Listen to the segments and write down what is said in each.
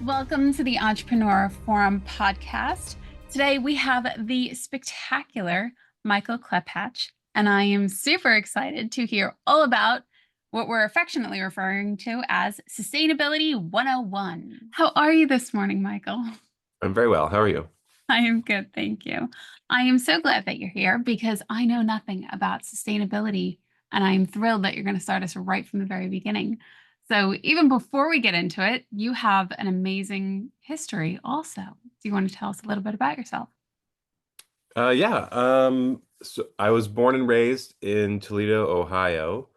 Welcome to the Entrepreneur Forum podcast. Today we have the spectacular Michael Klepacz, and I am super excited to hear all about what we're affectionately referring to as Sustainability 101. How are you this morning, Michael? I'm very well. How are you? I am good, thank you. I am so glad that you're here because I know nothing about sustainability, and I'm thrilled that you're going to start us right from the very beginning. So, even before we get into it, you have an amazing history also. Do you want to tell us a little bit about yourself? Yeah. So I was born and raised in Toledo, Ohio,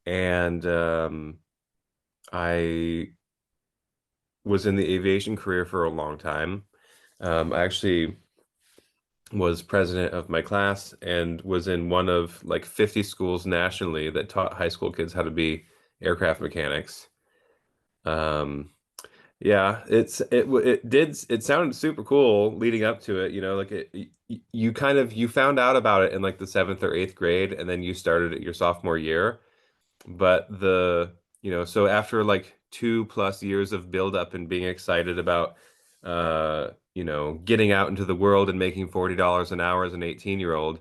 and I was in the aviation career for a long time. I actually was president of my class and was in one of like 50 schools nationally that taught high school kids how to be aircraft mechanics. Um, Yeah, it sounded super cool leading up to it, like you found out about it in like the seventh or eighth grade, and then you started it your sophomore year. But so after like 2+ years of build up and being excited about getting out into the world and making $40 an hour as an 18-year-old,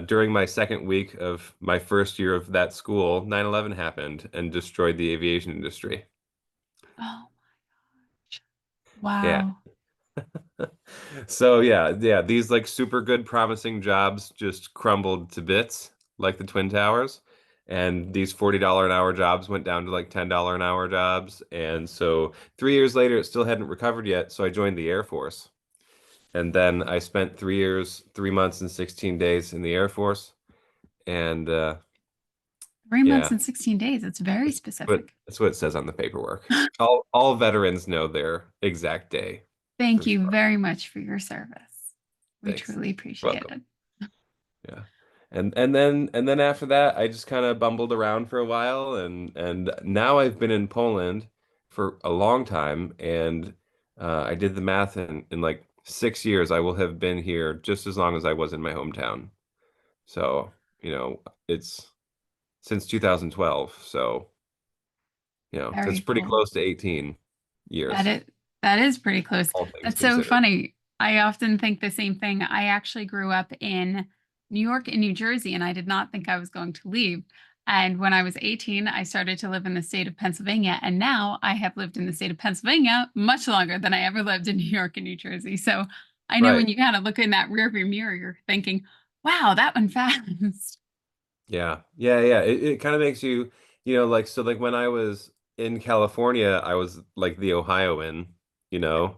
during my second week of my first year of that school, 9/11 happened and destroyed the aviation industry. Oh, Yeah. wow. So yeah, these like super good promising jobs just crumbled to bits like the Twin Towers. And these $40 an hour jobs went down to like $10 an hour jobs. And so 3 years later, it still hadn't recovered yet. So I joined the Air Force. And then I spent 3 years, 3 months, and 16 days in the Air Force. And 3 months yeah, and 16 days. It's very but specific. that's what it says on the paperwork. All veterans know their exact day Thank for you sure. very much for your service. We Thanks. truly appreciate Welcome. it. Yeah. And then after that, I just kind of bumbled around for a while, and now I've been in Poland for a long time, and I did the math, in like 6 years I will have been here just as long as I was in my hometown. So, it's since 2012, so that's Very pretty cool. close to 18 That years, is that is pretty close. all things That's so considered. funny. I often think the same thing. I actually grew up in New York and New Jersey, and I did not think I was going to leave. And when I was 18, I started to live in the state of Pennsylvania. And now I have lived in the state of Pennsylvania much longer than I ever lived in New York and New Jersey. So I know when Right. you kind of look in that rearview mirror, you're thinking, wow, that went fast. Yeah. Yeah, yeah. It kind of makes you, like, so like when I was in California, I was like the Ohioan, you know,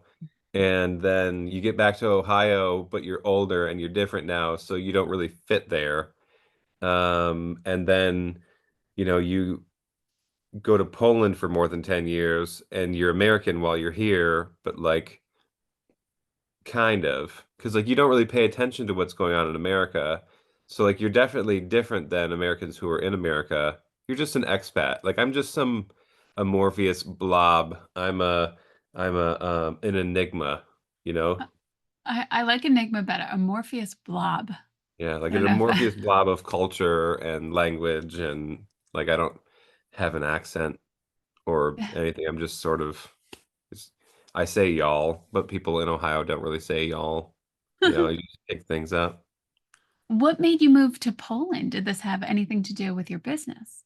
and then you get back to Ohio, but you're older and you're different now, so you don't really fit there. And then, you go to Poland for more than 10 years and you're American while you're here, but like kind of, because like you don't really pay attention to what's going on in America. So like you're definitely different than Americans who are in America. You're just an expat. Like I'm just some amorphous blob. I'm an enigma, you know? I like Enigma better, a Morpheus blob. Yeah, like I an don't know if amorphous that. blob of culture and language, and like I don't have an accent or anything. I'm just sort of it's, I say y'all, but people in Ohio don't really say y'all. You just pick things up. What made you move to Poland? Did this have anything to do with your business?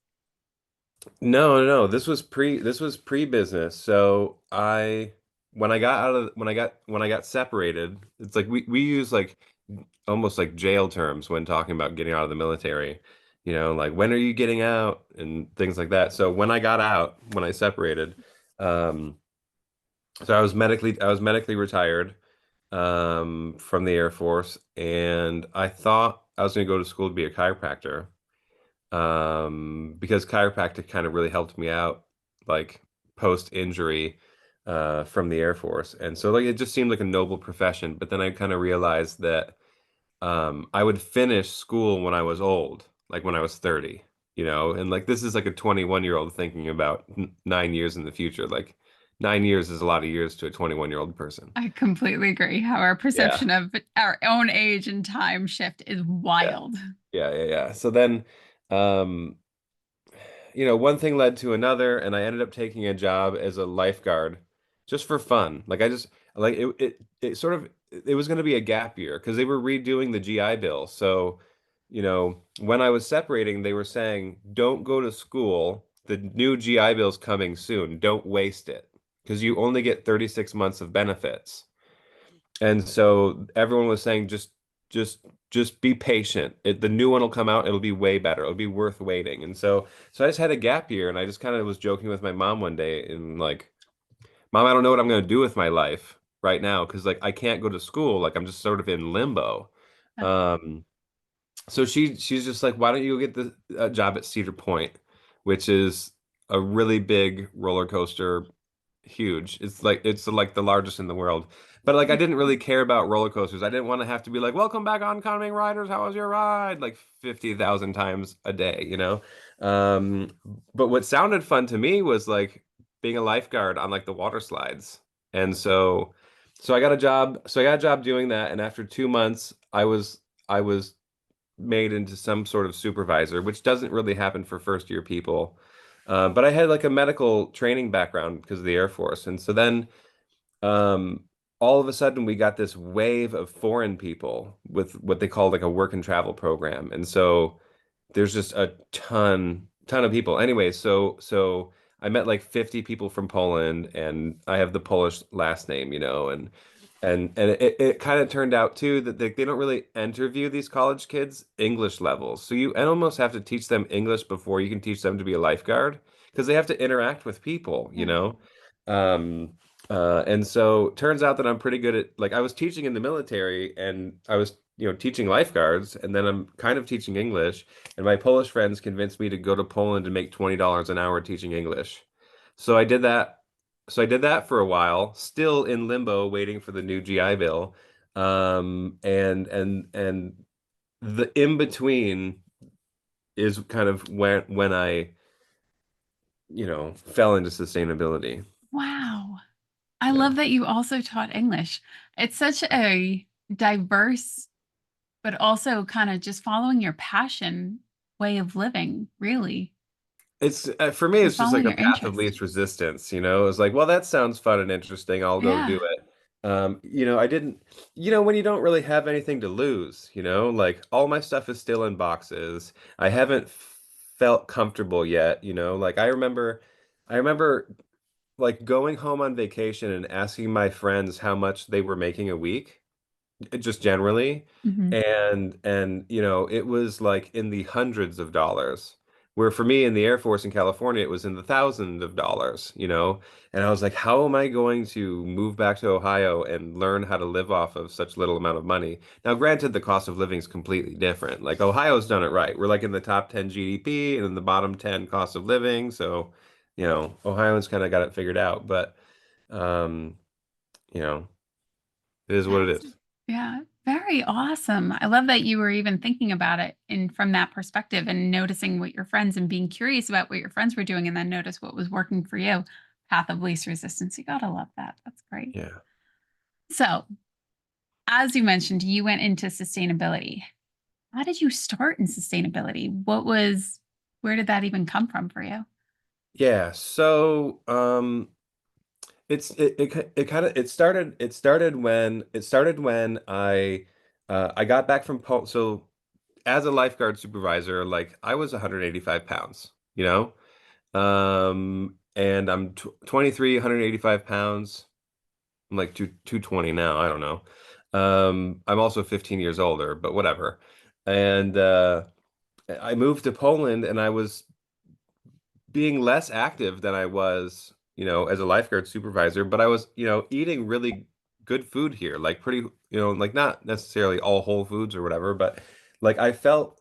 No, no, no. This was pre business. So I when I got out of when I got separated, it's like we use like almost like jail terms when talking about getting out of the military. Like when are you getting out and things like that. So when I got out, when I separated, um, so I was medically retired from the Air Force, and I thought I was going to go to school to be a chiropractor, because chiropractic kind of really helped me out, like post injury, from the Air Force. And so like it just seemed like a noble profession. But then I kind of realized that I would finish school when I was old, like when I was 30, and like this is like a 21-year-old thinking about 9 years in the future. Like 9 years is a lot of years to a 21-year-old person. I completely agree how our Yeah. perception of our own age and time shift is Yeah. wild. Yeah. Yeah. Yeah. So then, um, one thing led to another, and I ended up taking a job as a lifeguard just for fun. Like I just like it sort of it was going to be a gap year because they were redoing the GI Bill. So, when I was separating, they were saying, "Don't go to school. The new GI Bill's coming soon. Don't waste it because you only get 36 months of benefits." And so everyone was saying, just just be patient. The new one will come out. It'll be way better. It'll be worth waiting. And so I just had a gap year, and I just kind of was joking with my mom one day, and like, Mom, I don't know what I'm going to do with my life right now because like I can't go to school. Like I'm just sort of in limbo. Uh, Um, so she's just like, why don't you get the job at Cedar Point, which is a really big roller coaster, huge. It's like the largest in the world. But like I didn't really care about roller coasters. I didn't want to have to be like, welcome back oncoming riders. How was your ride? Like 50,000 times a day, you know? Um, but what sounded fun to me was like being a lifeguard on like the water slides. And so I got a job doing that. And after 2 months, I was made into some sort of supervisor, which doesn't really happen for first year people. But I had like a medical training background because of the Air Force. And so then um, all of a sudden we got this wave of foreign people with what they call like a work and travel program. And so there's just a ton of people. Anyway, so I met like 50 people from Poland, and I have the Polish last name, and it kind of turned out too that they don't really interview these college kids English levels. So you and almost have to teach them English before you can teach them to be a lifeguard because they have to interact with people, you yeah. know. Um, and so turns out that I'm pretty good at like I was teaching in the military and I was teaching lifeguards, and then I'm kind of teaching English, and my Polish friends convinced me to go to Poland and make $20 an hour teaching English. So I did that. So I did that for a while, still in limbo, waiting for the new GI Bill. And the in between is kind of when I, fell into sustainability. Wow. I Yeah. love that you also taught English. It's such a diverse, but also kind of just following your passion way of living, really, It's for me, and it's just like following a your path of interest. least resistance, It's like, well, that sounds fun and interesting. I'll go do Yeah. it. I didn't, when you don't really have anything to lose, like all my stuff is still in boxes. I haven't felt comfortable yet, like I remember like going home on vacation and asking my friends how much they were making a week just generally, Hmm. and it was like in the hundreds of dollars, where for me in the Air Force in California it was in the thousands of dollars. And I was like, how am I going to move back to Ohio and learn how to live off of such little amount of money? Now granted, the cost of living is completely different. Like Ohio's done it right. We're like in the top 10 GDP and in the bottom 10 cost of living, so Ohioans kind of got it figured out, but um you know it is what it That's is. yeah, very awesome. I love that you were even thinking about it in from that perspective and noticing what your friends and being curious about what your friends were doing and then notice what was working for you. Path of least resistance. You gotta love that. That's great. Yeah. So, as you mentioned, you went into sustainability. How did you start in sustainability? Where did that even come from for you? Yeah, so it kind of it started when I got back from so as a lifeguard supervisor, like I was 185 pounds, and I'm tw 23, 185 pounds. I'm like 220 now. I don't know. I'm also 15 years older, but whatever. And I moved to Poland, and I was being less active than I was, as a lifeguard supervisor, but I was, eating really good food here, like pretty, like not necessarily all whole foods or whatever, but like I felt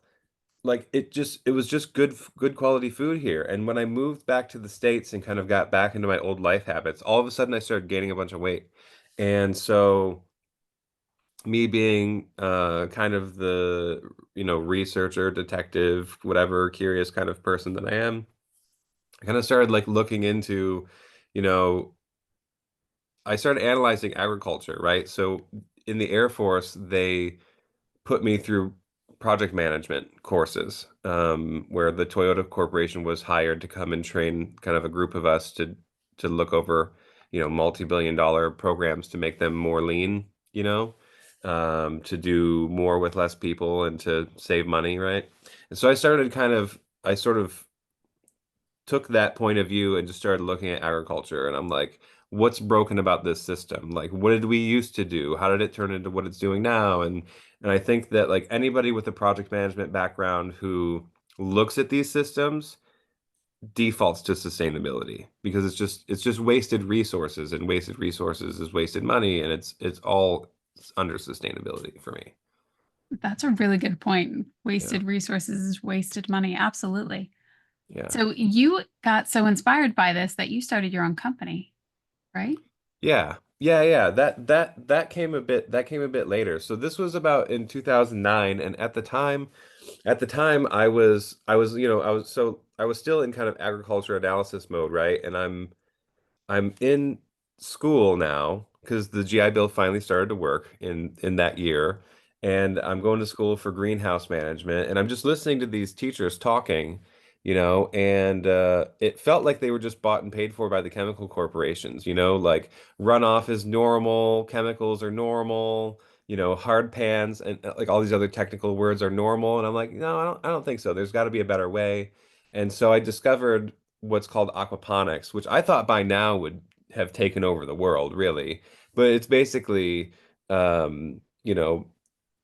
like it was just good quality food here. And when I moved back to the States and kind of got back into my old life habits, all of a sudden I started gaining a bunch of weight. And so me being kind of the, researcher, detective, whatever, curious kind of person that I am, I kind of started like looking into, you know, I started analyzing agriculture, right? So in the Air Force, they put me through project management courses, where the Toyota Corporation was hired to come and train kind of a group of us to look over, multi-billion dollar programs to make them more lean, to do more with less people and to save money, right? And so I sort of took that point of view and just started looking at agriculture, and I'm like, what's broken about this system? Like, what did we used to do? How did it turn into what it's doing now? And I think that like anybody with a project management background who looks at these systems defaults to sustainability because it's just wasted resources, and wasted resources is wasted money, and it's all under sustainability for me. That's a really good point. Yeah. Wasted resources is wasted money. Absolutely. Yeah. So you got so inspired by this that you started your own company, right? Yeah. Yeah, yeah. That came a bit later. So this was about in 2009, and at the time I was still in kind of agriculture analysis mode, right? And I'm in school now because the GI Bill finally started to work in that year, and I'm going to school for greenhouse management, and I'm just listening to these teachers talking, and it felt like they were just bought and paid for by the chemical corporations, like runoff is normal, chemicals are normal, hard pans and like all these other technical words are normal, and I'm like, no, I don't think so. There's got to be a better way. And so I discovered what's called aquaponics, which I thought by now would have taken over the world, really. But it's basically, um, you know,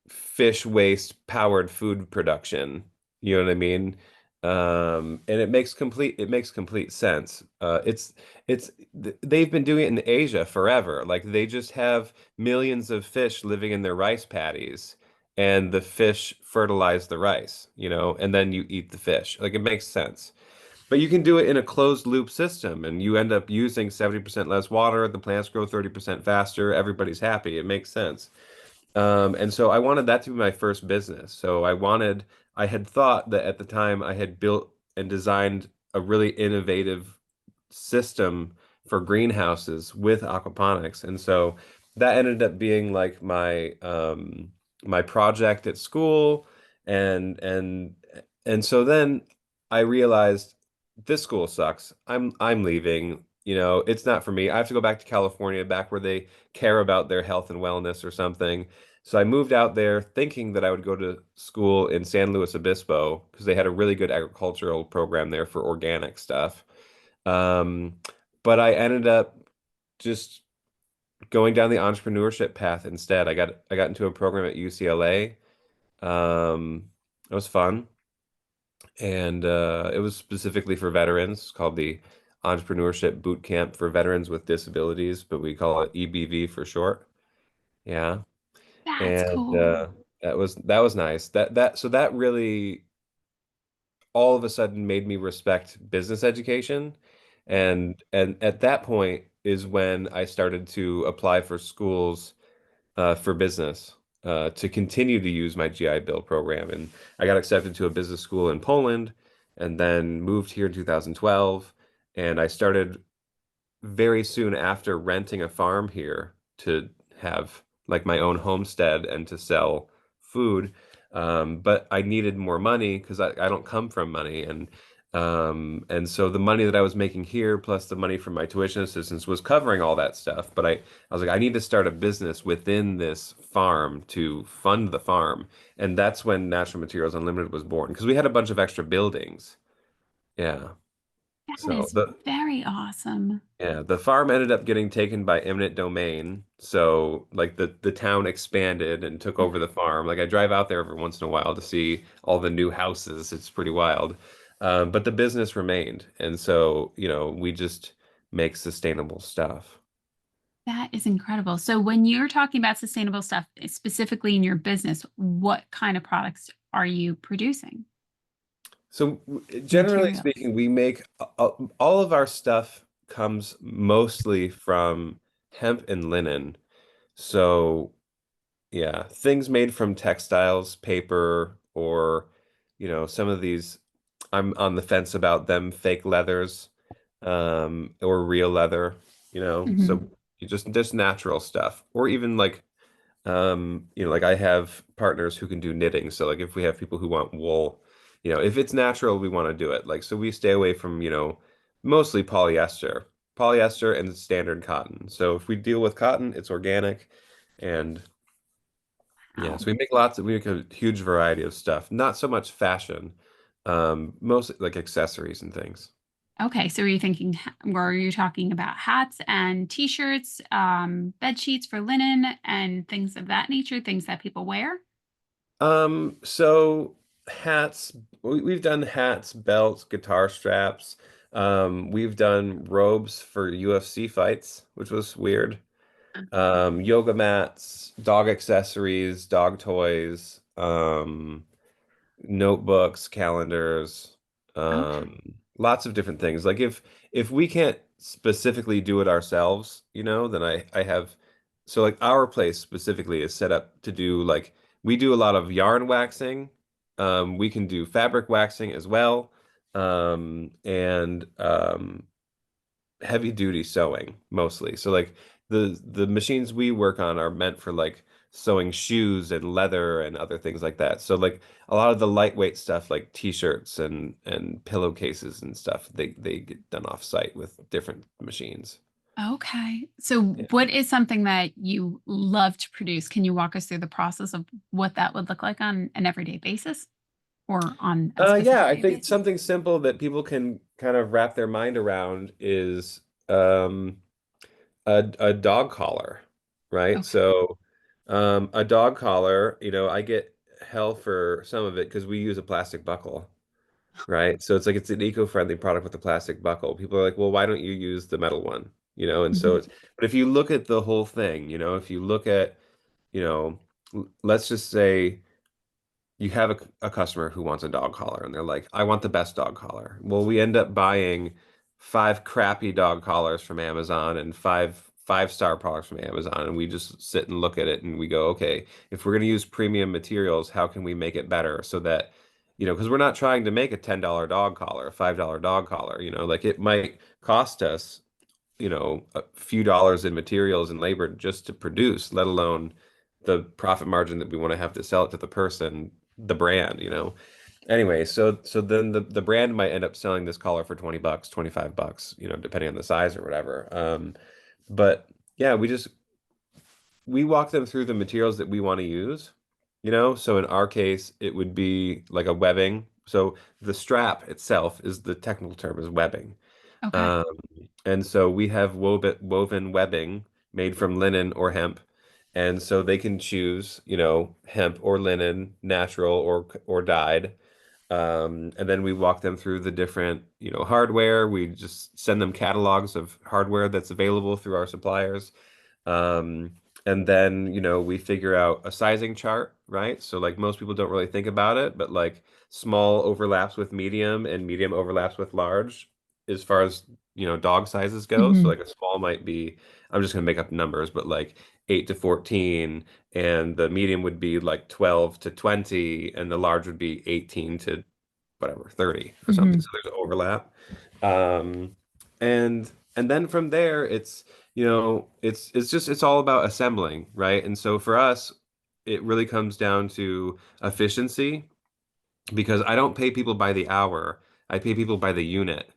fish waste powered food production. You know what I mean? And it makes complete sense. They've been doing it in Asia forever. Like they just have millions of fish living in their rice paddies, and the fish fertilize the rice, and then you eat the fish. Like it makes sense. But you can do it in a closed loop system, and you end up using 70% less water, the plants grow 30% faster, everybody's happy. It makes sense. And so I wanted that to be my first business. I had thought that at the time I had built and designed a really innovative system for greenhouses with aquaponics. And so that ended up being like my project at school. And so then I realized this school sucks. I'm leaving. It's not for me. I have to go back to California, back where they care about their health and wellness or something. So I moved out there thinking that I would go to school in San Luis Obispo because they had a really good agricultural program there for organic stuff. Um, but I ended up just going down the entrepreneurship path instead. I got into a program at UCLA. It was fun, and it was specifically for veterans, called the Entrepreneurship Boot Camp for Veterans with Disabilities, but we call it EBV for short. Yeah. That's And cool. that was nice. That really all of a sudden made me respect business education. And at that point is when I started to apply for schools for business to continue to use my GI Bill program. And I got accepted to a business school in Poland, and then moved here in 2012. And I started very soon after renting a farm here to have like my own homestead and to sell food. But I needed more money because I don't come from money. And so the money that I was making here plus the money from my tuition assistance was covering all that stuff. But I was like, I need to start a business within this farm to fund the farm. And that's when Natural Materials Unlimited was born because we had a bunch of extra buildings. Yeah. That So is the very awesome. Yeah, the farm ended up getting taken by eminent domain. So like the town expanded and took over the farm. Like I drive out there every once in a while to see all the new houses. It's pretty wild. But the business remained. And so, we just make sustainable stuff. That is incredible. So when you're talking about sustainable stuff, specifically in your business, what kind of products are you producing? So generally Materials. speaking, we make all of our stuff comes mostly from hemp and linen. So yeah, things made from textiles, paper, or some of these, I'm on the fence about them, fake leathers, or real leather, Mhm. so you just natural stuff, or even like I have partners who can do knitting. So like if we have people who want wool, if it's natural, we want to do it. Like so we stay away from, mostly polyester. polyester, and standard cotton. So if we deal with cotton, it's organic, and yeah, Wow. so we make a huge variety of stuff. Not so much fashion, mostly like accessories and things. Okay, so were you talking about hats and t-shirts, bed sheets for linen and things of that nature, things that people wear? So hats, we've done hats, belts, guitar straps. We've done robes for UFC fights, which was weird. Yoga mats, dog accessories, dog toys, notebooks, calendars, Okay. lots of different things. Like if we can't specifically do it ourselves, then I have so like our place specifically is set up to do like we do a lot of yarn waxing. We can do fabric waxing as well. And heavy duty sewing mostly. So like the machines we work on are meant for like sewing shoes and leather and other things like that. So like a lot of the lightweight stuff like t-shirts and pillowcases and stuff, they get done off site with different machines. Okay. So Yeah. what is something that you love to produce? Can you walk us through the process of what that would look like on an everyday basis or on a Yeah, specific I day think basis? something simple that people can kind of wrap their mind around is um a dog collar, right? Okay. So, a dog collar, I get hell for some of it because we use a plastic buckle, right? So it's like it's an eco-friendly product with a plastic buckle. People are like, well, why don't you use the metal one? And so Mhm. but if you look at the whole thing, if you look at, you know, let's just say you have a customer who wants a dog collar and they're like, I want the best dog collar. Well, we end up buying five crappy dog collars from Amazon and five-star products from Amazon. And we just sit and look at it and we go, okay, if we're going to use premium materials, how can we make it better so that, because we're not trying to make a $10 dog collar, a $5 dog collar, like it might cost us a few dollars in materials and labor just to produce, let alone the profit margin that we want to have to sell it to the person, the brand. Anyway, so then the brand might end up selling this collar for 20 bucks, 25 bucks, depending on the size or whatever. But yeah, we walk them through the materials that we want to use, so in our case it would be like a webbing. So the strap itself is the technical term is webbing. Okay. um, and so we have woven webbing made from linen or hemp. And so they can choose, hemp or linen, natural or dyed. And then we walk them through the different, hardware. We just send them catalogs of hardware that's available through our suppliers. Um, and then, we figure out a sizing chart, right? So like most people don't really think about it, but like small overlaps with medium and medium overlaps with large as far as, dog sizes go. So Hmm. like a small might be, I'm just gonna make up numbers, but like 8 to 14, and the medium would be like 12 to 20, and the large would be 18 to whatever, 30 or something. Hmm. So there's overlap. Um, and then from there it's all about assembling, right? And so for us, it really comes down to efficiency because I don't pay people by the hour. I pay people by the unit.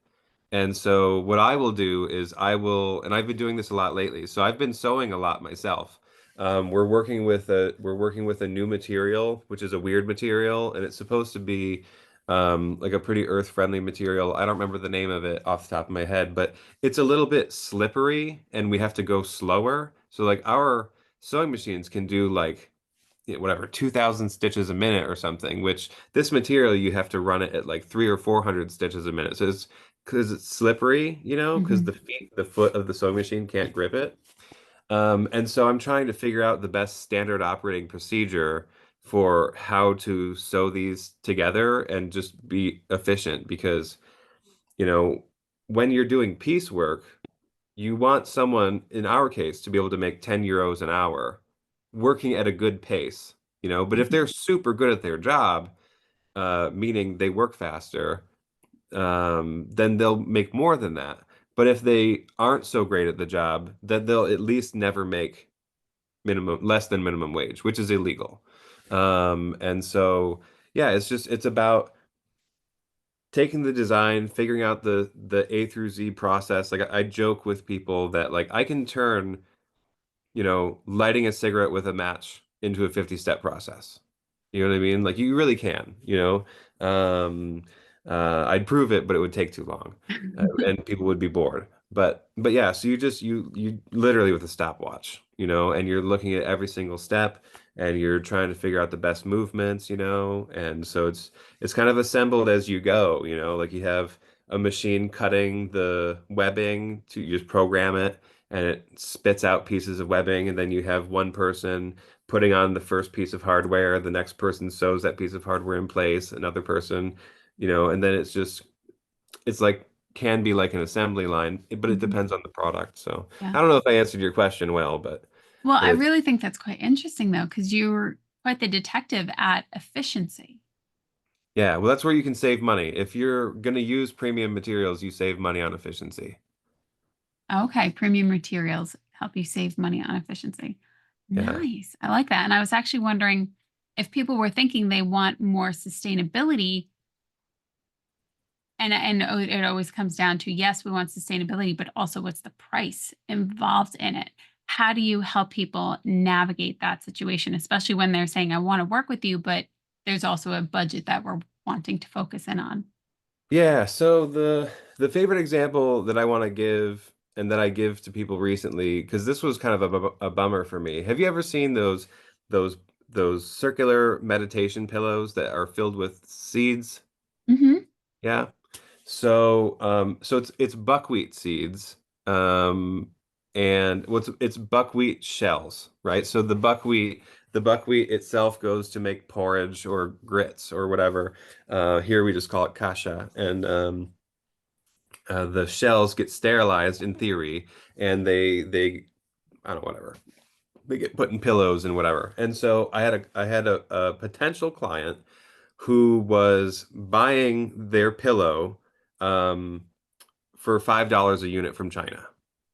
And so what I will do is and I've been doing this a lot lately. So I've been sewing a lot myself. We're working with a new material, which is a weird material, and it's supposed to be like a pretty earth-friendly material. I don't remember the name of it off the top of my head, but it's a little bit slippery, and we have to go slower. So like our sewing machines can do like whatever 2,000 stitches a minute or something, which this material you have to run it at like 300 or 400 stitches a minute. So it's because it's slippery, because Hmm. the foot of the sewing machine can't grip it. And so I'm trying to figure out the best standard operating procedure for how to sew these together and just be efficient because, you know, when you're doing piecework, you want someone, in our case, to be able to make 10 euros an hour working at a good pace, but if they're super good at their job, meaning they work faster, then they'll make more than that. But if they aren't so great at the job, then they'll at least never make less than minimum wage, which is illegal. And so, yeah, it's about taking the design, figuring out the A through Z process. Like I joke with people that like I can turn, lighting a cigarette with a match into a 50-step process. You know what I mean? Like you really can, Um, I'd prove it, but it would take too long, and people would be bored. But yeah, so you literally with a stopwatch, and you're looking at every single step, and you're trying to figure out the best movements, and so it's kind of assembled as you go, like you have a machine cutting the webbing to you just program it and it spits out pieces of webbing, and then you have one person putting on the first piece of hardware, the next person sews that piece of hardware in place, another person, and then it's like can be like an assembly line, but it Mhm. depends on the product. So Yeah. I don't know if I answered your question well, Well, but I it's really think that's quite interesting though, because you're quite the detective at efficiency. yeah, well that's where you can save money. If you're going to use premium materials, you save money on efficiency. Okay, premium materials help you save money on efficiency. Yeah. Nice. I like that. And I was actually wondering if people were thinking they want more sustainability, and it always comes down to yes, we want sustainability, but also what's the price involved in it? How do you help people navigate that situation, especially when they're saying, I want to work with you, but there's also a budget that we're wanting to focus in on? Yeah, so the favorite example that I want to give and that I give to people recently, because this was kind of a bummer for me. Have you ever seen those those circular meditation pillows that are filled with seeds? Hmm. Yeah. So it's buckwheat seeds, um, and it's buckwheat shells, right? So the buckwheat itself goes to make porridge or grits or whatever. Here we just call it kasha, and the shells get sterilized in theory, and they I don't know, whatever, they get put in pillows and whatever. And so I had a potential client who was buying their pillow. Um, for $5 a unit from China,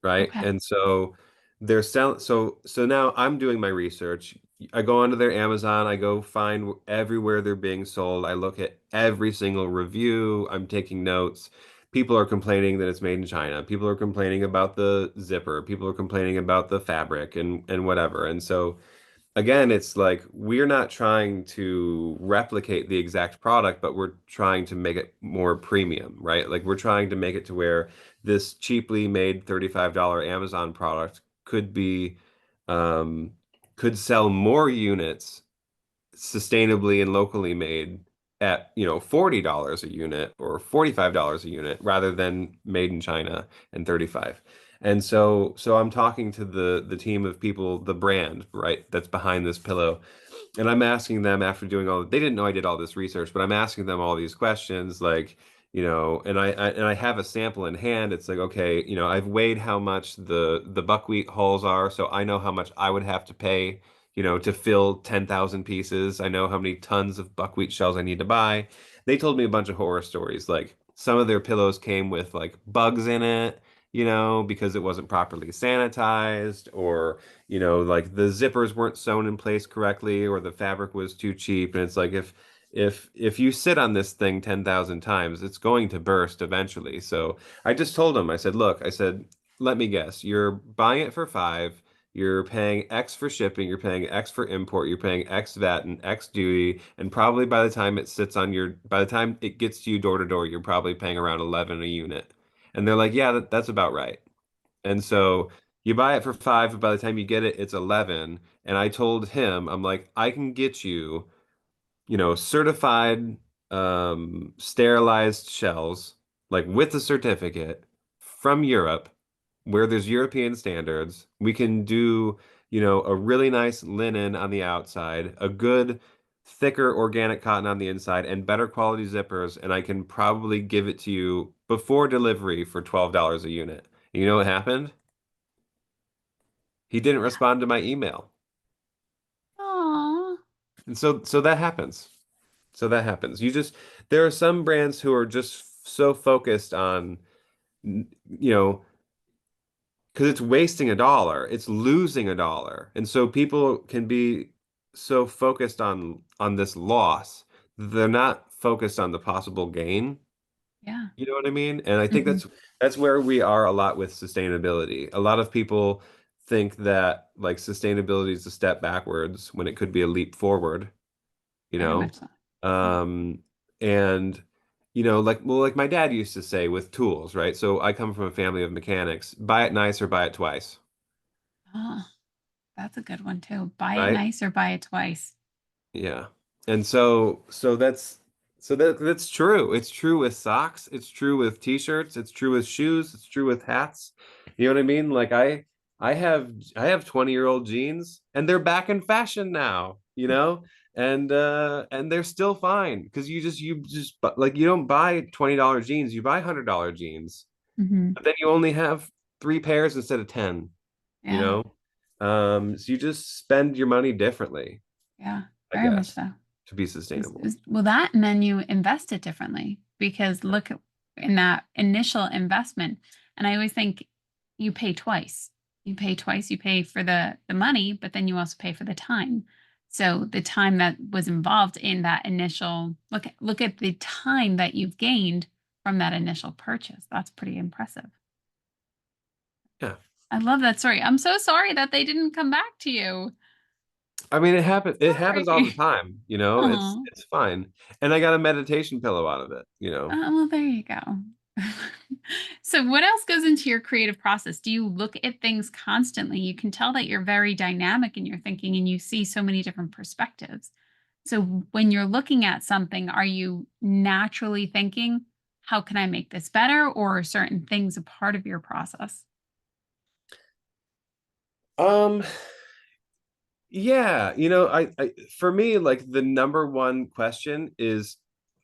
right? Okay. And so they're selling. So now I'm doing my research. I go onto their Amazon. I go find everywhere they're being sold. I look at every single review. I'm taking notes. People are complaining that it's made in China. People are complaining about the zipper. People are complaining about the fabric and whatever. And so again, it's like we're not trying to replicate the exact product, but we're trying to make it more premium, right? Like we're trying to make it to where this cheaply made $35 Amazon product um, could sell more units sustainably and locally made at, $40 a unit or $45 a unit rather than made in China and 35. And so I'm talking to the team of people, the brand, right, that's behind this pillow. And I'm asking them after doing they didn't know I did all this research, but I'm asking them all these questions like, and I have a sample in hand. It's like, okay, I've weighed how much the buckwheat hulls are, so I know how much I would have to pay, to fill 10,000 pieces. I know how many tons of buckwheat shells I need to buy. They told me a bunch of horror stories. Like some of their pillows came with like bugs in it, because it wasn't properly sanitized, or like the zippers weren't sewn in place correctly, or the fabric was too cheap. And it's like if you sit on this thing 10,000 times, it's going to burst eventually. So I just told him, I said, look, I said, let me guess, you're buying it for 5, you're paying X for shipping, you're paying X for import, you're paying X VAT and X duty, and probably by the time it gets to you door to door, you're probably paying around 11 a unit. And they're like, yeah, that's about right. And so you buy it for 5, but by the time you get it, it's 11. And I told him, I'm like, I can get you, certified, sterilized shells, like with a certificate from Europe, where there's European standards. We can do, a really nice linen on the outside, a good, thicker organic cotton on the inside, and better quality zippers. And I can probably give it to you before delivery for $12 a unit. You know what happened? He didn't respond to my email. Aw. And so that happens. So that happens. There are some brands who are just so focused on, you know, because it's wasting a dollar, it's losing a dollar. And so people can be so focused on this loss, they're not focused on the possible gain. Yeah. You know what I mean? And I think Hmm. that's where we are a lot with sustainability. A lot of people think that like sustainability is a step backwards when it could be a leap forward, you Very know? much so. Yeah. Um, and like well, like my dad used to say with tools, right? So I come from a family of mechanics, buy it nice or buy it twice, Oh, that's a good one too. Buy it right? nice or buy it twice. Yeah. And that's true. It's true with socks, it's true with t-shirts, it's true with shoes, it's true with hats. You know what I mean? Like I have 20-year-old jeans and they're back in fashion now, and they're still fine because like you don't buy $20 jeans, you buy $100 jeans. Hmm. But then you only have 3 pairs instead of 10, you Yeah. know? So you just spend your money differently, Yeah. I Very much guess, so. to be sustainable. Well, that, and then you invest it differently because look at in that initial investment. And I always think you pay twice. You pay twice. You pay for the money, but then you also pay for the time. So the time that was involved in that initial look at the time that you've gained from that initial purchase. That's pretty impressive. Yeah. I love that story. I'm so sorry that they didn't come back to you. I mean, it happens all the Sorry. time, it's Oh. it's fine. And I got a meditation pillow out of it. Well, there you go. So, what else goes into your creative process? Do you look at things constantly? You can tell that you're very dynamic in your thinking and you see so many different perspectives. So, when you're looking at something, are you naturally thinking, how can I make this better? Or are certain things a part of your process? Um, yeah, for me, like the number one question is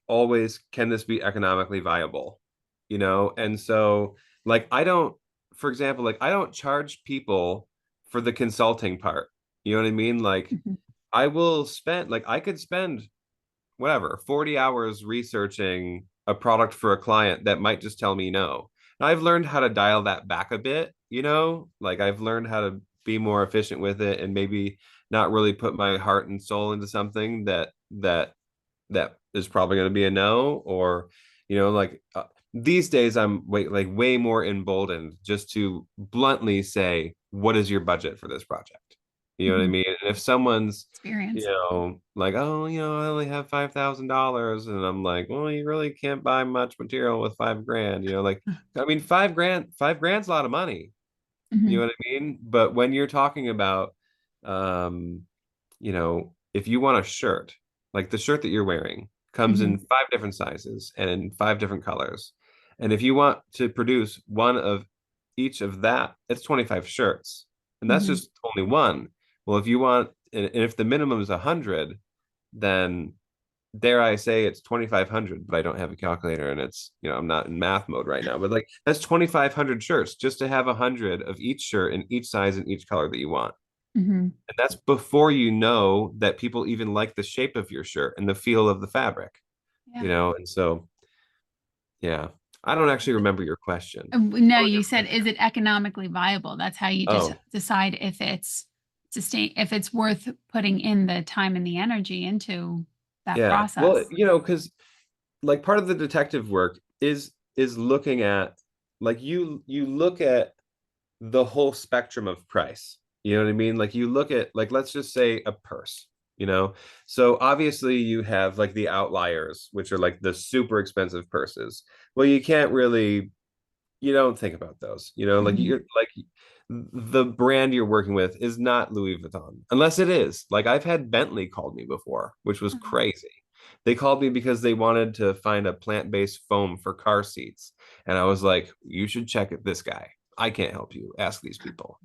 always, can this be economically viable? And so like for example, like I don't charge people for the consulting part. You know what I mean? Like Mhm. I could spend whatever 40 hours researching a product for a client that might just tell me no. And I've learned how to dial that back a bit, like I've learned how to be more efficient with it and maybe not really put my heart and soul into something that is probably going to be a no. Or like these days I'm way more emboldened just to bluntly say, what is your budget for this project? You know what I Mhm. mean? And if someone's Experience. like, oh, I only have $5,000, and I'm like, well, you really can't buy much material with 5 grand. Like, I mean, 5 grand's a lot of money. You Mhm. know what I mean? But when you're talking about, if you want a shirt, like the shirt that you're wearing comes in Mhm. 5 different sizes and in 5 different colors. And if you want to produce one of each of that, it's 25 shirts. And that's Mhm. just only one. Well, if you want, and if the minimum is 100, then dare I say it's 2,500, but I don't have a calculator and I'm not in math mode right now. But like that's 2,500 shirts just to have 100 of each shirt in each size and each color that you want. Mhm. And that's before you know that people even like the shape of your shirt and the feel of the fabric, Yeah. and so yeah. I don't actually remember your question. No, What was you your said, is question? it economically viable? That's how you just Oh, decide if it's worth putting in the time and the energy into that yeah. Well, process. because like part of the detective work is looking at like you look at the whole spectrum of price. You know what I mean? Like you look at like let's just say a purse, you know. So obviously you have like the outliers, which are like the super expensive purses. Well, you don't think about those. Like Mhm. you're like the brand you're working with is not Louis Vuitton, unless it is. Like I've had Bentley called me before, which was Mhm. crazy. They called me because they wanted to find a plant-based foam for car seats. And I was like, you should check it this guy. I can't help you. Ask these people.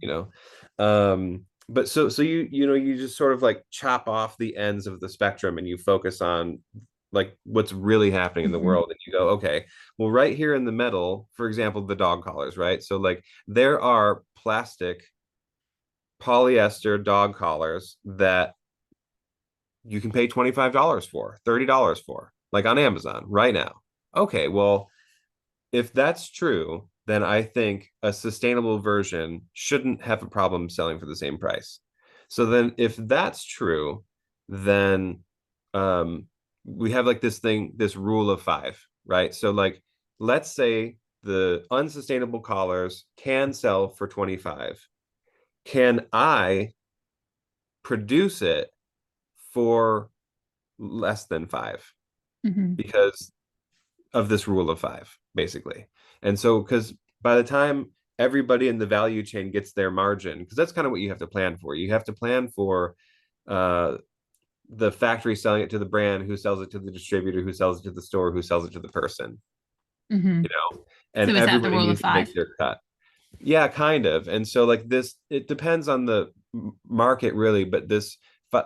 But so you just sort of like chop off the ends of the spectrum and you focus on like what's really happening in the Mhm. world and you go, okay, well, right here in the middle, for example, the dog collars, right? So like there are plastic polyester dog collars that you can pay $25 for, $30 for, like on Amazon right now. Okay, well, if that's true, then I think a sustainable version shouldn't have a problem selling for the same price. So then if that's true, then we have like this rule of five, right? So like let's say the unsustainable collars can sell for 25. Can I produce it for less than 5? Hmm. Because of this rule of 5, basically. And so, because by the time everybody in the value chain gets their margin, because that's kind of what you have to plan for. You have to plan for uh, the factory selling it to the brand, who sells it to the distributor, who sells it to the store, who sells it to the person, Hmm. and So is that the everybody rule of needs to make five? their cut. Yeah, kind of. And so like this, it depends on the market really, but this,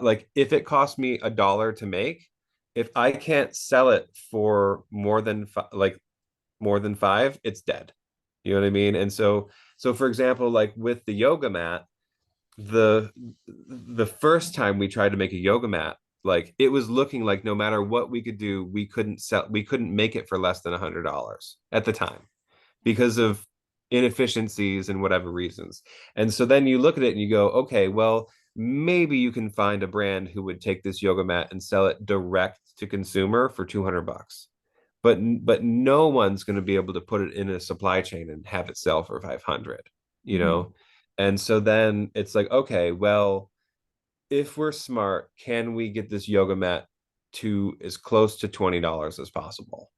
like if it costs me $1 to make, if I can't sell it for more than 5, it's dead. You know what I mean? And so for example, like with the yoga mat, the the first time we tried to make a yoga mat, like it was looking like no matter what we could do, we couldn't make it for less than $100 at the time because of inefficiencies and whatever reasons. And so then you look at it and you go, okay, well, maybe you can find a brand who would take this yoga mat and sell it direct to consumer for $200. But no one's going to be able to put it in a supply chain and have it sell for 500, you Hmm. know? And so then it's like, okay, well, if we're smart, can we get this yoga mat to as close to $20 as possible?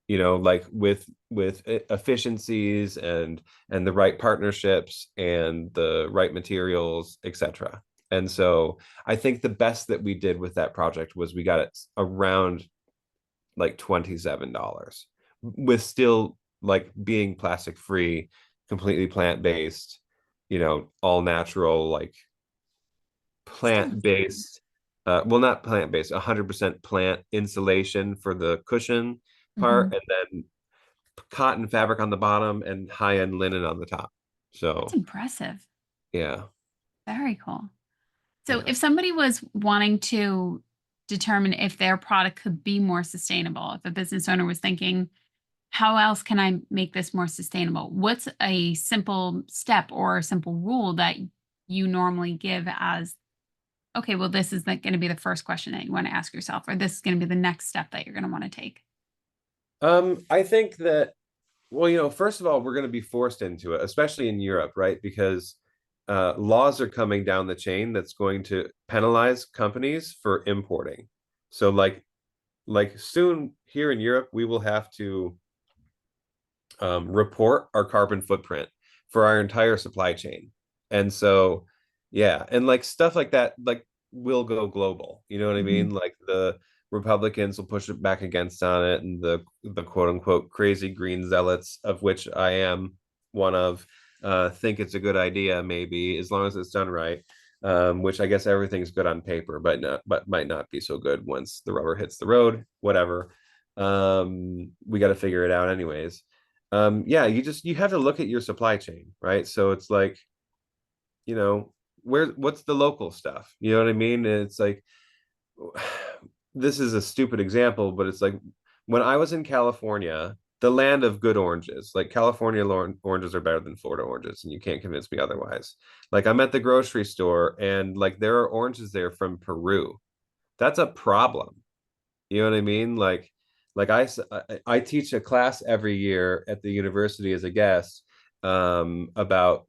Like with efficiencies and the right partnerships and the right materials, etc. And so I think the best that we did with that project was we got it around like $27, with still like being plastic free, completely plant-based, all natural, like Still. plant-based, well, not plant-based, 100% plant insulation for the cushion Hmm. part, and then cotton fabric on the bottom and high-end linen on the top. That's So impressive. yeah, Very cool. So yeah. if somebody was wanting to determine if their product could be more sustainable, if a business owner was thinking, how else can I make this more sustainable? What's a simple step or a simple rule that you normally give as, okay, well, this is going to be the first question that you want to ask yourself, or this is going to be the next step that you're going to want to take? I think that, well, first of all, we're going to be forced into it, especially in Europe, right? Because laws are coming down the chain that's going to penalize companies for importing. So like soon here in Europe, we will have to report our carbon footprint for our entire supply chain. And so, yeah, and like stuff like that, like will go global. You know what I Hmm. mean? Like the Republicans will push it back against on it, and the quote unquote crazy green zealots, of which I am one of, think it's a good idea, maybe as long as it's done right. Which I guess everything's good on paper, but might not be so good once the rubber hits the road. Whatever. We got to figure it out anyways. Yeah, you have to look at your supply chain, right? So it's like, you know what's the local stuff, you know what I mean? And it's like, this is a stupid example, but it's like when I was in California, the land of good oranges, like California oranges are better than Florida oranges, and you can't convince me otherwise. Like I'm at the grocery store and like there are oranges there from Peru. That's a problem. You know what I mean? Like I teach a class every year at the university as a guest, about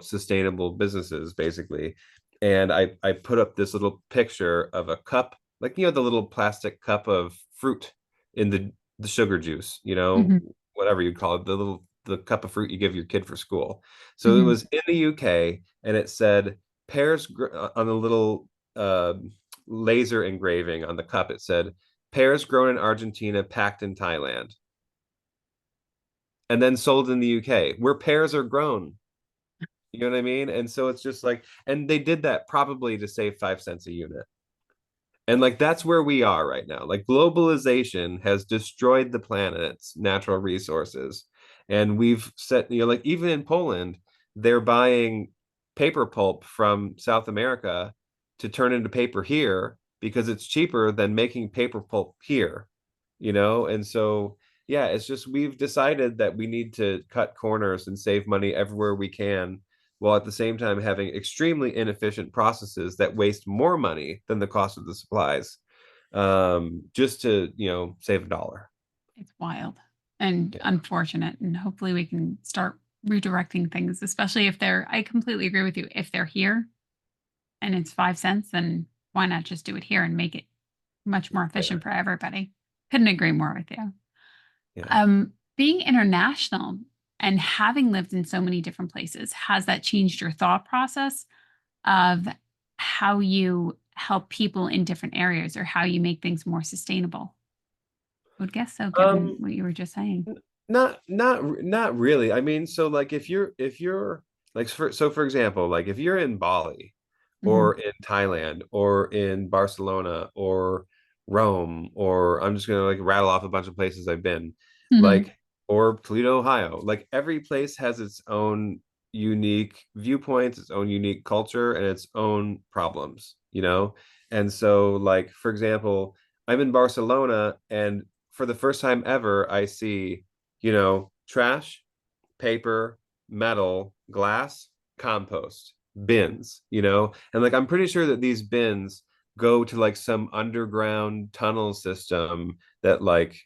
sustainable businesses, basically. And I put up this little picture of a cup, like the little plastic cup of fruit in the sugar juice, Hmm. whatever you call it, the cup of fruit you give your kid for school. So it Hmm. was in the UK, and it said on the little laser engraving on the cup. It said pears grown in Argentina, packed in Thailand, and then sold in the UK, where pears are grown. You know what I mean? And so it's just like, and they did that probably to save 5 cents a unit. And like that's where we are right now. Like globalization has destroyed the planet's natural resources. And we've set, like even in Poland, they're buying paper pulp from South America to turn into paper here because it's cheaper than making paper pulp here. And so, yeah, it's just we've decided that we need to cut corners and save money everywhere we can, while at the same time having extremely inefficient processes that waste more money than the cost of the supplies, just to save $1. It's wild. and Yeah. unfortunate. And hopefully we can start redirecting things, especially if I completely agree with you. If they're here and it's 5 cents, then why not just do it here and make it much more Yeah. efficient for everybody? Couldn't agree more with you. Yeah. Being international and having lived in so many different places, has that changed your thought process of how you help people in different areas or how you make things more sustainable? I would guess so, given Um, what you were just saying. not really. I mean, so like if you're like for example, like if you're in Bali Hmm. or in Thailand or in Barcelona or Rome, or I'm just gonna like rattle off a bunch of places I've been, Hmm. like, or Toledo, Ohio. Like every place has its own unique viewpoints, its own unique culture, and its own problems, you know? And so like for example, I'm in Barcelona, and for the first time ever, I see, trash, paper, metal, glass, compost, bins, and like I'm pretty sure that these bins go to like some underground tunnel system that like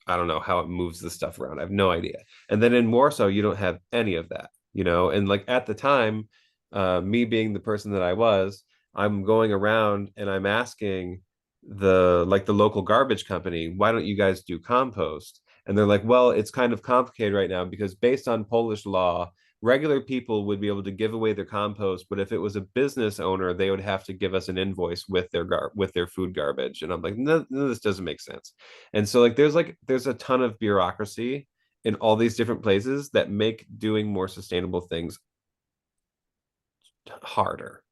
I don't know how it moves the stuff around. I have no idea. And then in Warsaw, you don't have any of that, and like at the time, me being the person that I was, I'm going around and I'm asking the local garbage company, why don't you guys do compost? And they're like, well, it's kind of complicated right now because based on Polish law, regular people would be able to give away their compost, but if it was a business owner, they would have to give us an invoice with their food garbage. And I'm like, no, no, this doesn't make sense. And so there's a ton of bureaucracy in all these different places that make doing more sustainable things harder,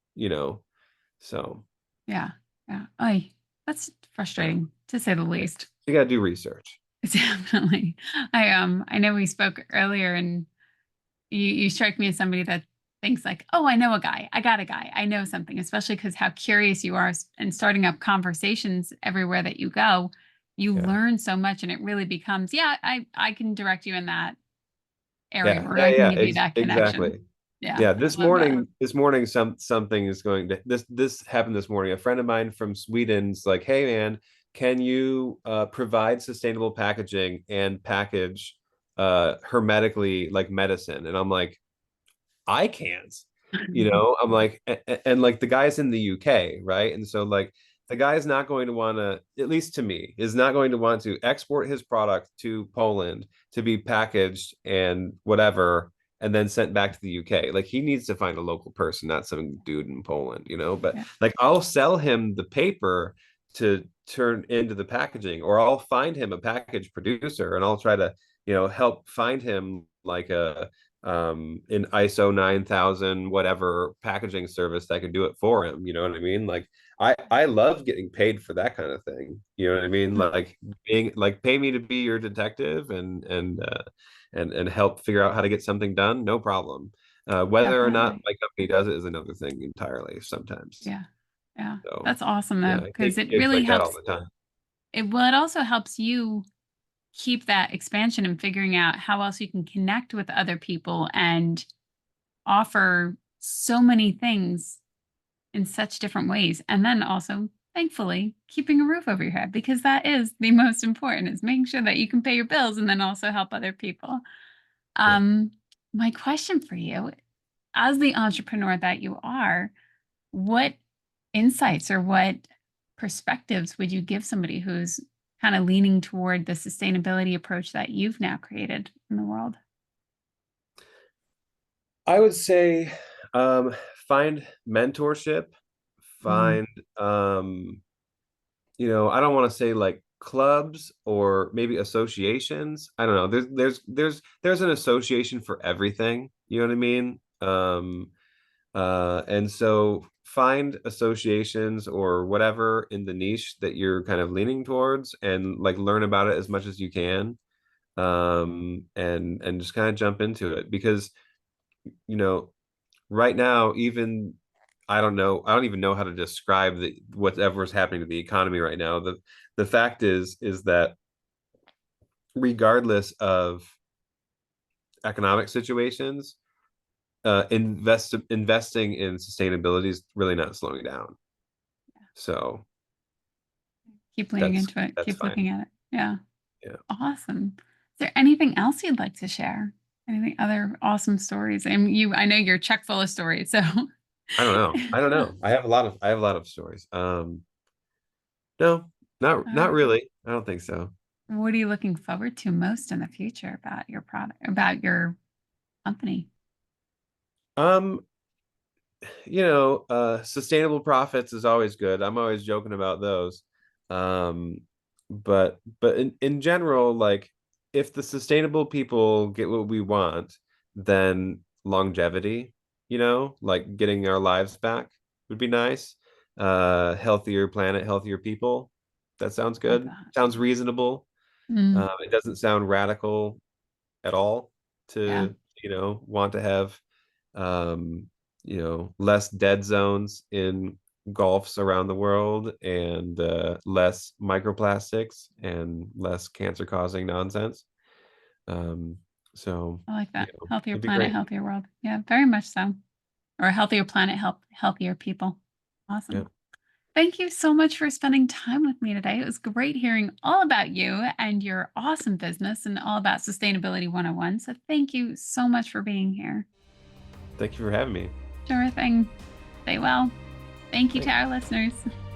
So Yeah. Yeah. Ay, that's yeah, frustrating to say the yeah. least. You got to do research. Definitely. I know we spoke earlier and you strike me as somebody that thinks like, oh, I know a guy. I got a guy. I know something, especially because how curious you are and starting up conversations everywhere that you go. You Yeah. learn so much and it really becomes, yeah, I can direct you in that area Yeah, or yeah, I can yeah, give you that connection. exactly. Yeah, Yeah, I love that. this morning something is going to this happened this morning. A friend of mine from Sweden's like, "Hey man, can you provide sustainable packaging and package hermetically like medicine?" And I'm like, I can't. I'm like, and like the guy's in the UK, right? And so like the guy's not going to want to, at least to me, is not going to want to export his product to Poland to be packaged and whatever, and then sent back to the UK. Like he needs to find a local person, not some dude in Poland. But Yeah. like I'll sell him the paper to turn into the packaging, or I'll find him a package producer and I'll try to, help find him like in ISO 9000 whatever packaging service that could do it for him. You know what I mean? Like I love getting paid for that kind of thing. You know what I mean? Like being like pay me to be your detective and help figure out how to get something done, no problem. Whether or not Definitely. my company does it is another thing entirely sometimes. Yeah. Yeah. So That's awesome yeah, though, I because take it gigs really like that all helps. the time. It also helps you keep that expansion and figuring out how else you can connect with other people and offer so many things in such different ways. And then also, thankfully, keeping a roof over your head because that is the most important is making sure that you can pay your bills and then also help other people. Yeah. Um, my question for you, as the entrepreneur that you are, what insights or what perspectives would you give somebody who's kind of leaning toward the sustainability approach that you've now created in the world? I would say find mentorship, Mhm. find I don't want to say like clubs or maybe associations. I don't know. There's an association for everything. You know what I mean? And so find associations or whatever in the niche that you're kind of leaning towards and like learn about it as much as you can. And just kind of jump into it because, you know, right now, even I don't even know how to describe whatever's happening to the economy right now. The fact is that regardless of economic situations, investing in sustainability is really not slowing down. So Keep leaning into it, that's keep fine. looking at it. Yeah. Yeah. Awesome. there anything else you'd like to share? Anything other awesome stories? And I know you're chock full of stories, so I don't know. I don't know. I have a lot of stories. No, not um, really. I don't think so. what are you looking forward to most in the future about your product, about your company? Um, sustainable profits is always good. I'm always joking about those. Um, but in general, like if the sustainable people get what we want, then longevity, like getting our lives back would be nice. Healthier planet, healthier people. That sounds Love good. that. Sounds reasonable. Mm, It doesn't sound radical at all yeah, to, want to have less dead zones in gulfs around the world and less microplastics and less cancer causing nonsense. Um, so, I like that. Healthier it'd be planet, great. healthier world. Yeah, very much so. Or a healthier planet, healthier people. Yeah. Awesome. Thank you so much for spending time with me today. It was great hearing all about you and your awesome business and all about Sustainability 101. So thank you so much for being here. Thank you for having me. Sure thing. Stay well. Thank you to Thanks. our listeners.